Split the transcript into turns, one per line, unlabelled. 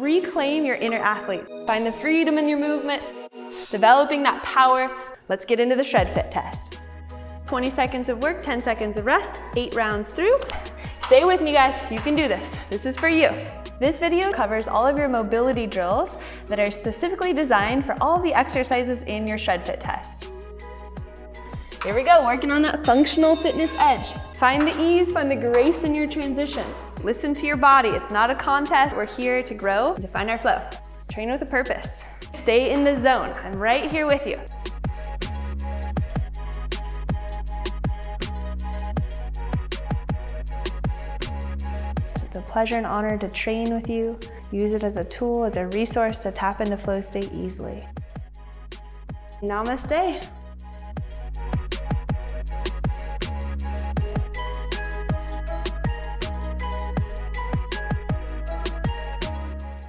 Reclaim your inner athlete. Find the freedom in your movement, developing that power. Let's get into the Shred Fit test. 20 seconds of work, 10 seconds of rest, 8 rounds through. Stay with me, guys. You can do this. This is for you. This video covers all of your mobility drills that are specifically designed for all of the exercises in your Shred Fit test. Here we go, working on that functional fitness edge. Find the ease, find the grace in your transitions. Listen to your body. It's not a contest. We're here to grow and to find our flow. Train with a purpose. Stay in the zone. I'm right here with you. It's a pleasure and honor to train with you. Use it as a tool, as a resource to tap into flow state easily. Namaste.